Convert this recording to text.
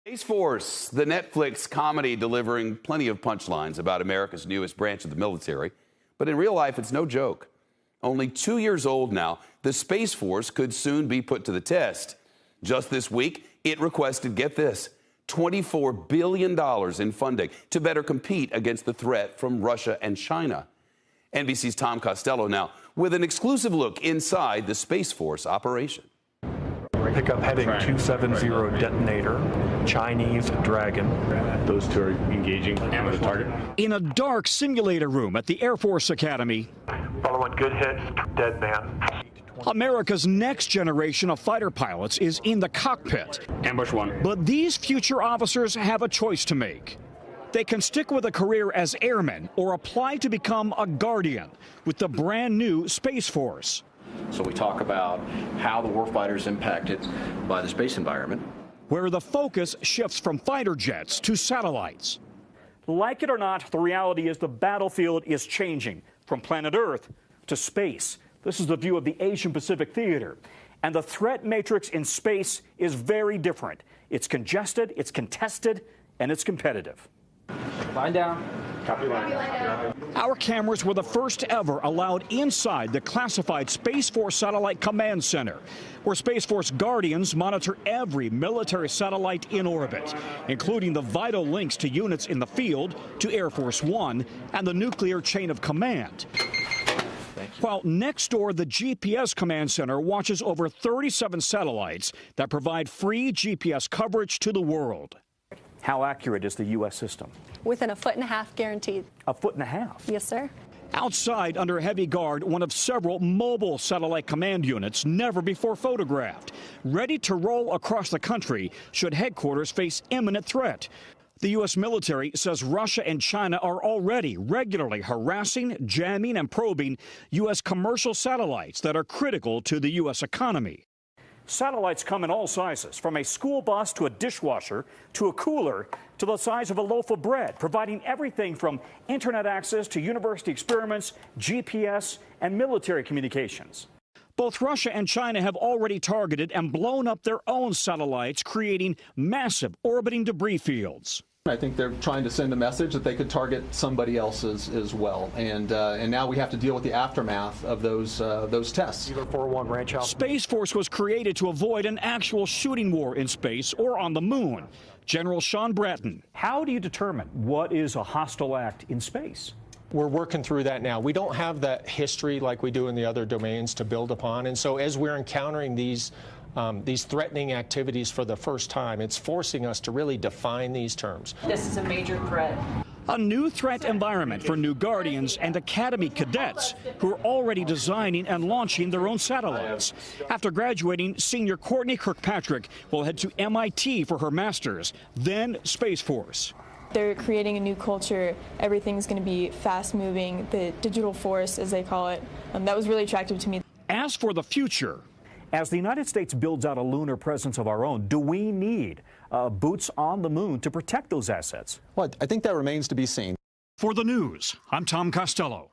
Space Force, the Netflix comedy delivering plenty of punchlines about America's newest branch of the military. But in real life, it's no joke. Only 2 years old now, the Space Force could soon be put to the test. Just this week, it requested, get this, $24 billion in funding to better compete against the threat from Russia and China. NBC's Tom Costello now with an exclusive look inside the Space Force operation. Pickup heading 270 detonator, Chinese Dragon. Those two are engaging the target. In a dark simulator room at the Air Force Academy, Following good hits, dead man. America's next generation of fighter pilots is in the cockpit. Ambush one. But these future officers have a choice to make. They can stick with a career as airmen or apply to become a guardian with the brand new Space Force. So we talk about how the warfighter is impacted by the space environment, where the focus shifts from fighter jets to satellites. Like it or not, the reality is the battlefield is changing from planet Earth to space. This is the view of the Asian Pacific theater. And the threat matrix in space is very different. It's congested, it's contested, and it's competitive. Line down. Copy line. Our cameras were the first ever allowed inside the classified Space Force Satellite Command Center, where Space Force Guardians monitor every military satellite in orbit, including the vital links to units in the field, to Air Force One, and the nuclear chain of command. While next door, the GPS Command Center watches over 37 satellites that provide free GPS coverage to the world. How accurate is the U.S. system? Within a 1.5 feet guaranteed. A 1.5 feet? Yes, sir. Outside, under heavy guard, one of several mobile satellite command units never before photographed, ready to roll across the country should headquarters face imminent threat. The U.S. military says Russia and China are already regularly harassing, jamming, and probing U.S. commercial satellites that are critical to the U.S. economy. Satellites come in all sizes, from a school bus to a dishwasher to a cooler to the size of a loaf of bread, providing everything from internet access to university experiments, GPS, and military communications. Both Russia and China have already targeted and blown up their own satellites, creating massive orbiting debris fields. I think they're trying to send a message that they could target somebody else's as well, and now we have to deal with the aftermath of those tests. 41 Ranch House. Space Force was created to avoid an actual shooting war in space or on the moon. General Sean Bratton. How do you determine what is a hostile act in space? We're working through that now. We don't have that history like we do in the other domains to build upon, and so as we're encountering these threatening activities for the first time, it's forcing us to really define these terms. This is a major threat. A new threat environment for new Guardians and Academy cadets who are already designing and launching their own satellites. After graduating, senior Courtney Kirkpatrick will head to MIT for her master's, then Space Force. They're creating a new culture. Everything's going to be fast-moving, the digital force, as they call it. That was really attractive to me. As for the future, as the United States builds out a lunar presence of our own, do we need boots on the moon to protect those assets? Well, I think that remains to be seen. For the news, I'm Tom Costello.